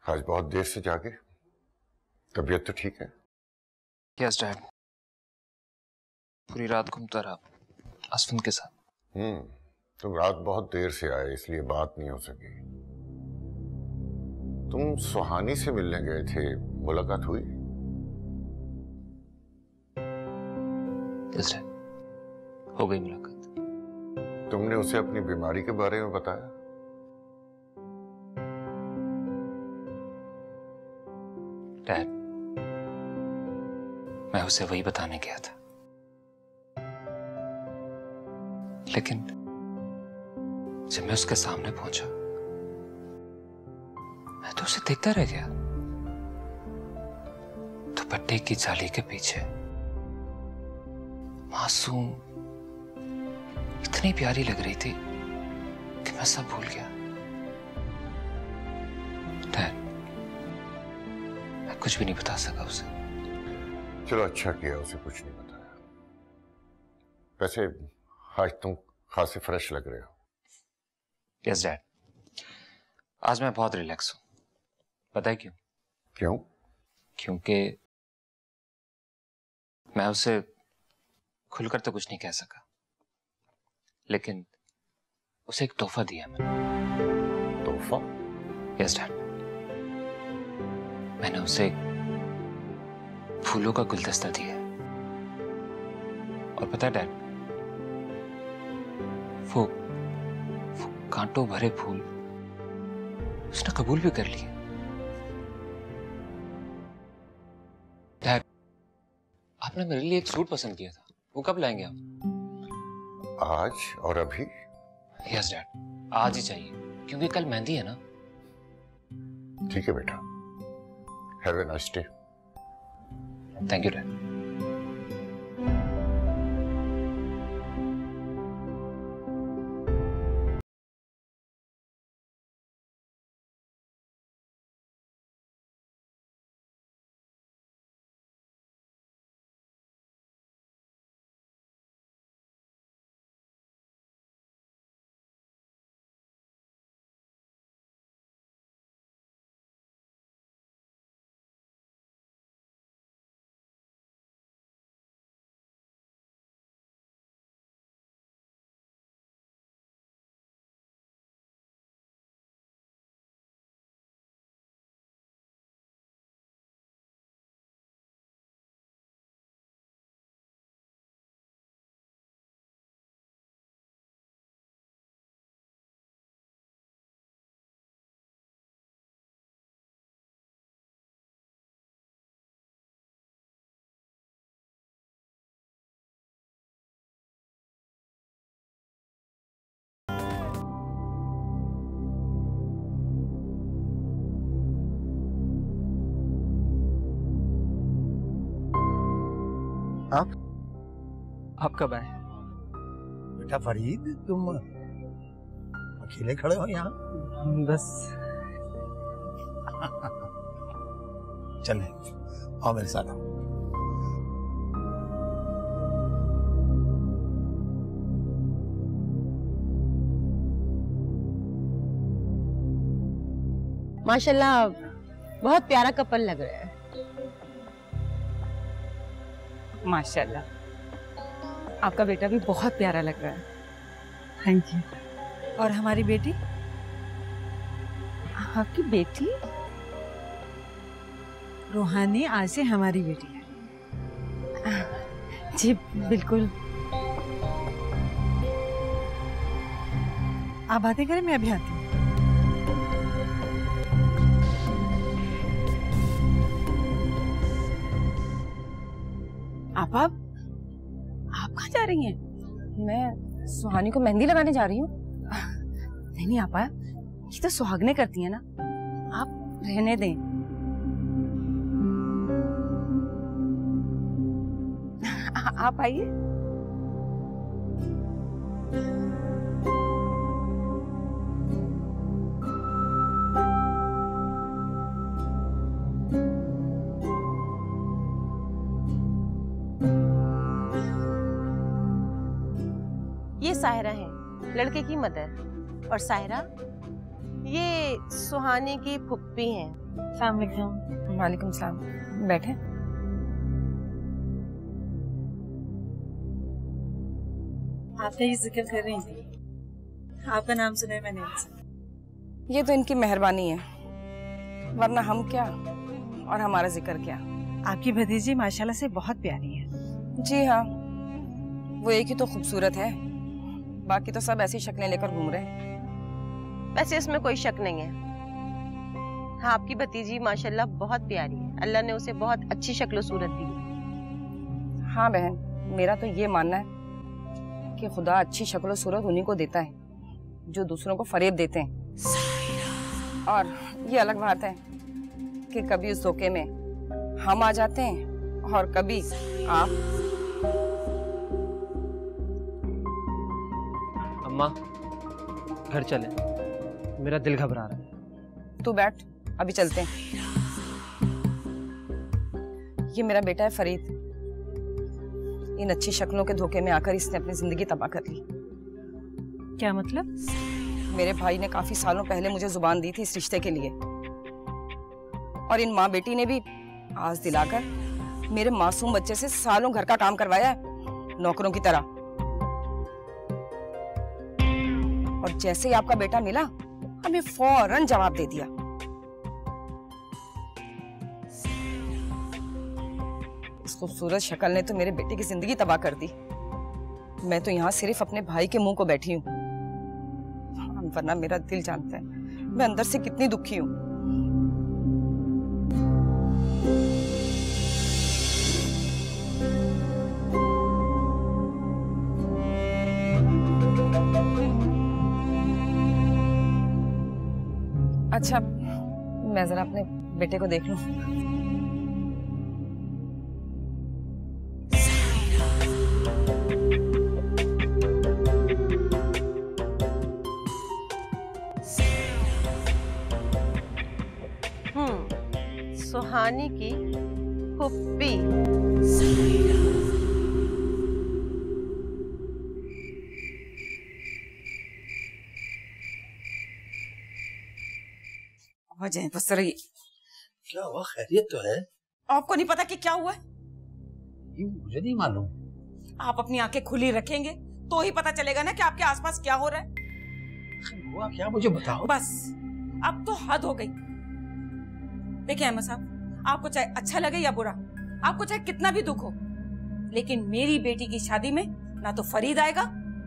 आज बहुत देर से जागे, तबीयत तो ठीक है? यस डैड, पूरी रात घूमता रहा असफन के साथ। तुम रात बहुत देर से आए इसलिए बात नहीं हो सकी। तुम सुहानी से मिलने गए थे, मुलाकात हुई? यस डैड, हो गई मुलाकात। तुमने उसे अपनी बीमारी के बारे में बताया? डैड, मैं उसे वही बताने गया था, लेकिन जब मैं उसके सामने पहुंचा मैं तो उसे देखता रह गया। दुपट्टे की जाली के पीछे मासूम इतनी प्यारी लग रही थी कि मैं सब भूल गया। डैड, मैं कुछ भी नहीं बता सका उसे। चलो अच्छा किया उसे कुछ नहीं बताया। वैसे आज तुम खासे फ्रेश लग रहे हो। यस डैड, आज मैं बहुत रिलैक्स हूं। पता है क्यों? क्यों? क्योंकि मैं उसे खुलकर तो कुछ नहीं कह सका, लेकिन उसे एक तोहफा दिया मैंने। तोहफा? यस डैड, मैंने उसे फूलों का गुलदस्ता दिया। और पता है डैड, वो कांटों भरे फूल उसने कबूल भी कर लिए। डैड, आपने मेरे लिए एक सूट पसंद किया था, वो कब लाएंगे आप? आज और अभी? यस डैड, आज ही चाहिए, क्योंकि कल मेहंदी है ना। ठीक है बेटा, have a nice day. Thank you dad. आप कब आए? बेटा फरीद, तुम अकेले खड़े हो यहाँ? बस चले, आओ मेरे साथ आओ। माशाल्लाह बहुत प्यारा कपल लग रहा है। माशाल्लाह, आपका बेटा भी बहुत प्यारा लग रहा है। Thank you. और हमारी बेटी? आपकी बेटी? रूहानी आज से हमारी बेटी है। जी बिल्कुल। आप बातें करें, मैं अभी आती हूँ। आप कहाँ जा रही हैं? मैं सुहानी को मेहंदी लगाने जा रही हूँ। नहीं आपा, ये तो सुहागने करती हैं ना, आप रहने दें। आप आइए। ये साहिरा है, लड़के की मदर, और साहिरा ये सुहानी की फुप्पी हैं। अस्सलाम वालेकुम। वालेकुम सलाम। बैठे। आपका ही जिक्र कर रही थी, आपका नाम सुना मैंने इनसे। ये तो इनकी मेहरबानी है, वरना हम क्या और हमारा जिक्र क्या। आपकी भतीजी माशाल्लाह से बहुत प्यारी है। जी हाँ, वो एक ही तो खूबसूरत है, बाकी तो सब ऐसी शक्लें लेकर घूम रहे हैं। वैसे इसमें कोई शक नहीं है। हाँ, आपकी भतीजी माशाल्लाह बहुत प्यारी है। अल्लाह ने उसे बहुत अच्छी शक्ल सूरत दी है। हाँ बहन, मेरा तो ये मानना है कि खुदा अच्छी शक्ल और सूरत उन्हीं को देता है जो दूसरों को फरेब देते हैं। और ये अलग बात है कि कभी उस धोखे में हम आ जाते हैं और कभी आप। अम्मा, घर चले, मेरा दिल घबरा रहा है। तू बैठ, अभी चलते हैं। ये मेरा बेटा है फरीद। इन अच्छी शक्लों के धोखे में आकर इसने अपनी जिंदगी तबाह कर ली। क्या मतलब? मेरे भाई ने काफी सालों पहले मुझे जुबान दी थी इस रिश्ते के लिए, और इन माँ बेटी ने भी आस दिलाकर मेरे मासूम बच्चे से सालों घर का काम करवाया है, नौकरों की तरह। और जैसे ही आपका बेटा मिला, हमें फौरन जवाब दे दिया। इस खूबसूरत शक्ल ने तो मेरे बेटे की जिंदगी तबाह कर दी। मैं तो यहाँ सिर्फ अपने भाई के मुंह को बैठी हूँ, वरना मेरा दिल जानता है मैं अंदर से कितनी दुखी हूँ। अच्छा, मैं जरा अपने बेटे को देख लूं। सुहानी की फुप्पी। वजह बस रही। क्या हुआ? खैरियत तो है? आपको नहीं पता कि क्या हुआ है? मुझे नहीं मालूम। आप अपनी आंखें खुली रखेंगे तो ही पता चलेगा ना कि आपके आसपास क्या हो रहा है। हुआ क्या, मुझे बताओ। बस अब तो हद हो गई। देखिए अहमद साहब, आपको चाहे अच्छा लगे या बुरा, आपको चाहे कितना भी दुख हो, लेकिन मेरी बेटी की शादी में ना तो फरीद आएगा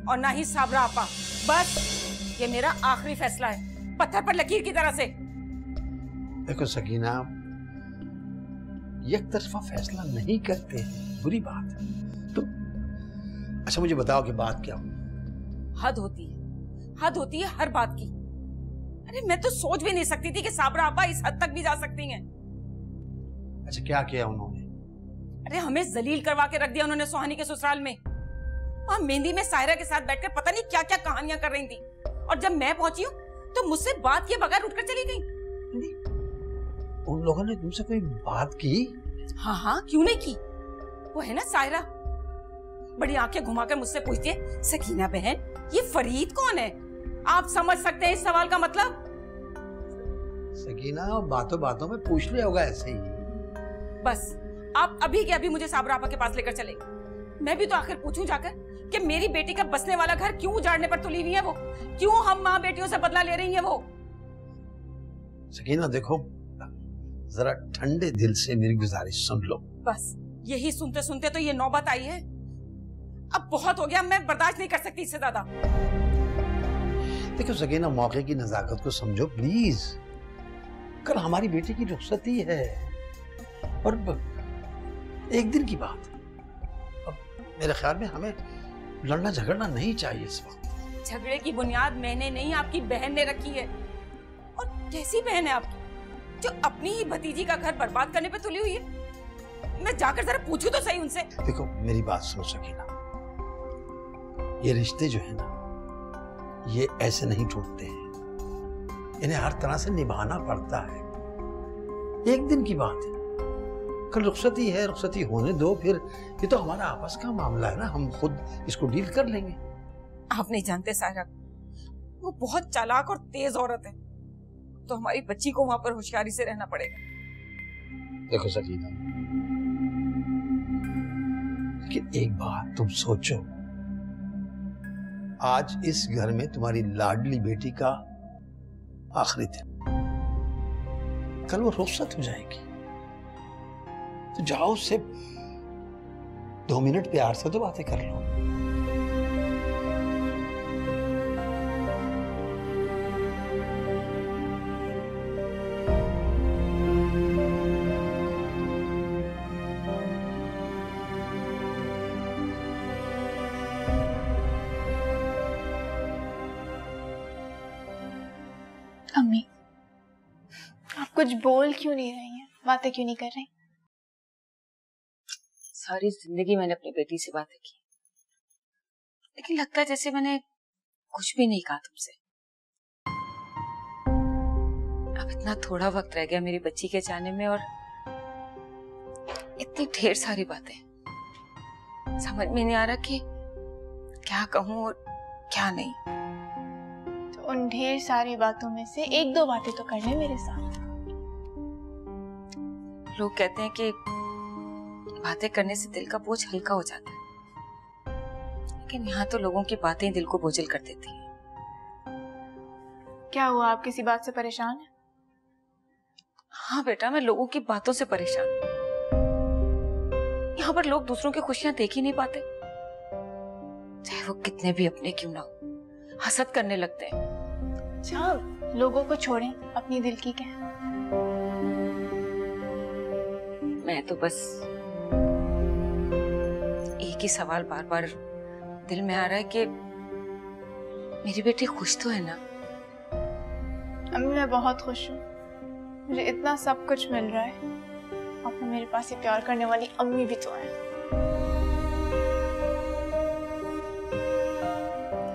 और ना ही साबरा आपा। बस ये मेरा आखिरी फैसला है, पत्थर पर लकीर की तरह से। देखो सकीना, एक तरफा फैसला नहीं करते, बुरी बात है। तो अच्छा मुझे बताओ कि बात क्या हुई? हद होती है हर बात की। अरे मैं तो सोच भी नहीं सकती थी कि साबरा आपा इस हद तक भी जा सकती हैं। अच्छा क्या किया उन्होंने? अरे हमें जलील करवा के रख दिया उन्होंने सुहानी के ससुराल में। वहां मेहंदी में सायरा के साथ बैठकर पता नहीं क्या क्या कहानियां कर रही थी, और जब मैं पहुंची हूँ तो मुझसे बात किए बगैर उठकर चली गई। उन लोगों ने तुमसे कोई बात की? हाँ, क्यों नहीं की। वो है ना सायरा, बड़ी आंखें घुमाकर मुझसे पूछती है, सकीना बहन ये फरीद कौन है? आप समझ सकते हैं इस सवाल का मतलब? सकीना बातों बातों में पूछ लिया होगा ऐसे ही। बस आप अभी के अभी मुझे साबरा आपा के पास लेकर चले। मैं भी तो आखिर पूछूं जाकर कि मेरी बेटी का बसने वाला घर क्यों उजाड़ने पर तुली हुई है वो, क्यों हम माँ बेटियों से बदला ले रही है वो। सकीना देखो, जरा ठंडे दिल से मेरी गुजारिश सुन लो। बस यही सुनते सुनते तो ये नौबत आई है। अब बहुत हो गया, मैं बर्दाश्त नहीं कर सकती इससे ज्यादा। देखो सकीना, मौके की नजाकत को समझो प्लीज। कल हमारी बेटी की रुखसती है और एक दिन की बात। अब मेरे ख्याल में हमें लड़ना झगड़ना नहीं चाहिए इस वक्त। झगड़े की बुनियाद मैंने नहीं, आपकी बहन ने रखी है। और कैसी बहन है आपकी जो अपनी ही भतीजी का घर बर्बाद करने पे तुली हुई है? मैं जाकर जरा पूछूं तो सही उनसे। देखो मेरी बात सुनो सकीना, ये रिश्ते जो है ना, ये ऐसे नहीं टूटते हैं, इन्हें हर तरह से निभाना पड़ता है। एक दिन की बात है, कल रुखसती है, रुखसती होने दो। फिर ये तो हमारा आपस का मामला है ना, हम खुद इसको डील कर लेंगे। आप नहीं जानते सायरा, वो बहुत चालाक और तेज औरत है। तो हमारी बच्ची को वहां पर होशियारी से रहना पड़ेगा। देखो सकीना, लेकिन एक बात तुम सोचो, आज इस घर में तुम्हारी लाडली बेटी का आखिरी दिन, कल वो रुखसत हो जाएगी, तो जाओ उससे 2 मिनट प्यार से तो बातें कर लो। अम्मी, आप कुछ बोल क्यों नहीं रही हैं? बातें क्यों नहीं कर रही? सारी जिंदगी मैंने अपनी बेटी से बातें की, लेकिन लगता है जैसे मैंने कुछ भी नहीं कहा तुमसे। अब इतना थोड़ा वक्त रह गया मेरी बच्ची के जाने में, और इतनी ढेर सारी बातें, समझ में नहीं आ रहा कि क्या कहूं और क्या नहीं। तो उन ढेर सारी बातों में से 1-2 बातें तो कर ले मेरे साथ। लोग कहते हैं कि बातें करने से दिल का बोझ हल्का हो जाता है, लेकिन यहाँ तो लोगों की बातें दिल को बोझिल कर देती हैं। क्या हुआ, आप किसी बात से परेशान हैं? हाँ बेटा, मैं लोगों की बातों से परेशान हूँ। यहाँ पर लोग दूसरों की खुशियां देख ही नहीं पाते, चाहे वो कितने भी अपने क्यों ना हो, हसद करने लगते हैं। अच्छा, लोगों को छोड़ें, अपनी दिल की कहें। मैं तो बस एक ही सवाल बार बार दिल में आ रहा है कि मेरी बेटी खुश तो है ना? अम्मी, मैं बहुत खुश हूँ, मुझे इतना सब कुछ मिल रहा है, और मेरे पास ये प्यार करने वाली अम्मी भी तो है।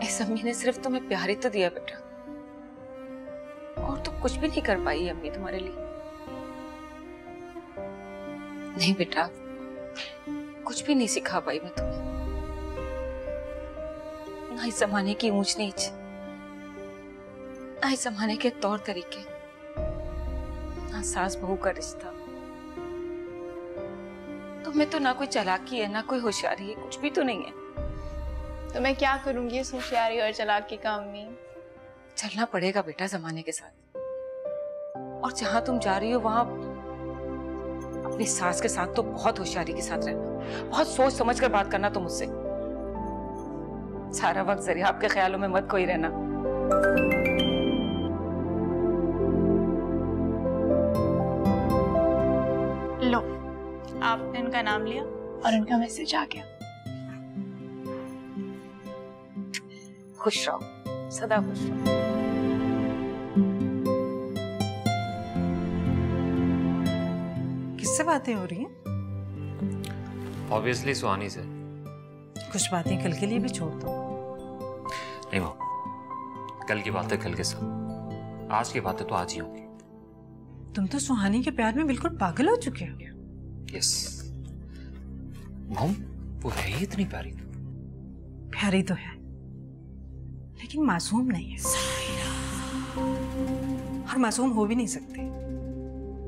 इस अम्मी ने सिर्फ तुम्हें प्यार ही तो दिया बेटा, और तो कुछ भी नहीं कर पाई अम्मी तुम्हारे लिए। नहीं बेटा, कुछ भी नहीं सिखा पाई मैं तुम्हें, ना इस जमाने की ऊंच नीच, ना इस जमाने के तौर तरीके, ना सास बहू का रिश्ता। तुम्हें तो ना कोई चालाकी है, ना कोई होशियारी है, कुछ भी तो नहीं है। तो मैं क्या करूंगी इस होशियारी और चालाकी का अम्मी? चलना पड़ेगा बेटा जमाने के साथ, और जहां तुम जा रही हो वहां अपनी सास के साथ तो बहुत होशियारी के साथ रहना, बहुत सोच समझ कर बात करना तुम मुझसे। सारा वक्त जरिया आपके ख्यालों में मत कोई रहना। लो, आपने उनका नाम लिया और उनका मैसेज आ गया। खुश रहो, सदा खुश रहो। किससे बातें हो रही हैं? ऑब्वियसली सुहानी से। कुछ बातें कल के लिए भी छोड़ दो। नहीं वो, कल की बातें कल के साथ, आज की बातें तो आज ही होंगी। तुम तो सुहानी के प्यार में बिल्कुल पागल हो चुके हो। यस मॉम, वो है ही इतनी प्यारी। प्यारी तो है, लेकिन मासूम नहीं है, और मासूम हो भी नहीं सकते।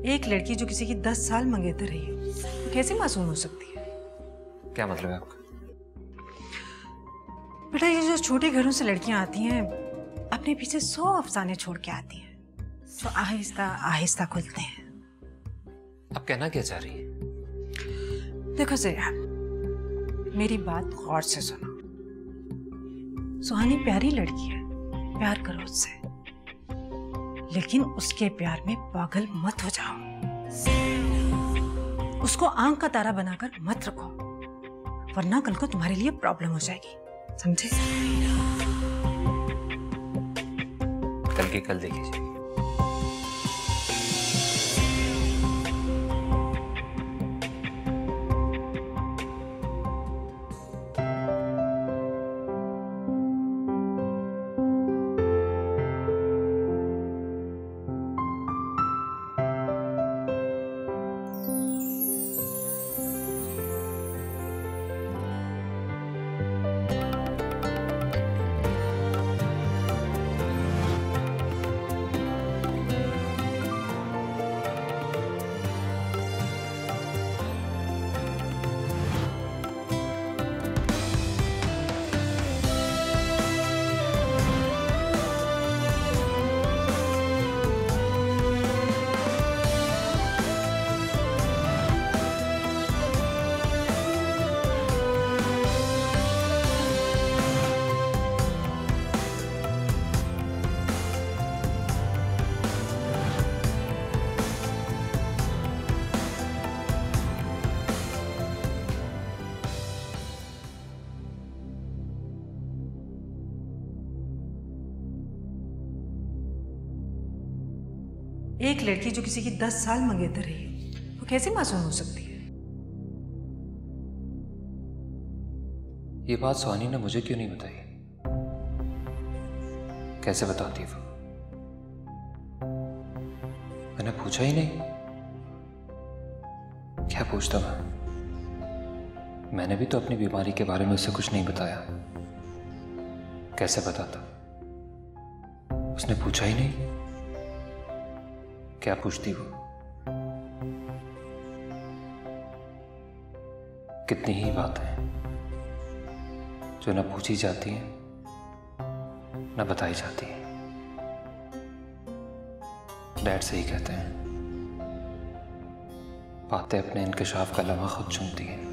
एक लड़की जो किसी की 10 साल मंगेतर रही है, तो कैसे मासूम हो सकती है? क्या मतलब है आपका? बेटा, ये जो छोटे घरों से लड़कियां आती हैं, अपने पीछे 100 अफसाने छोड़ के आती हैं, तो आहिस्ता आहिस्ता खुलते हैं। अब कहना क्या चाह रही है? देखो जया, मेरी बात गौर से सुनो। सुहानी प्यारी लड़की है, प्यार करो उससे, लेकिन उसके प्यार में पागल मत हो जाओ। उसको आंख का तारा बनाकर मत रखो, वरना कल को तुम्हारे लिए प्रॉब्लम हो जाएगी, समझे? कल की कल देखी जाएगी। एक लड़की जो किसी की 10 साल मंगेतर रही वो कैसे मासूम हो सकती है? ये बात सुहानी ने मुझे क्यों नहीं बताई? कैसे बताती वो? मैंने पूछा ही नहीं। क्या पूछता मैंने भी तो अपनी बीमारी के बारे में उसे कुछ नहीं बताया। कैसे बताता? उसने पूछा ही नहीं। क्या पूछती वो? कितनी ही बातें हैं जो न पूछी जाती हैं न बताई जाती हैं। डैड से ही कहते हैं, बातें अपने इंकशाफ का लम्हा खुद चुनती हैं।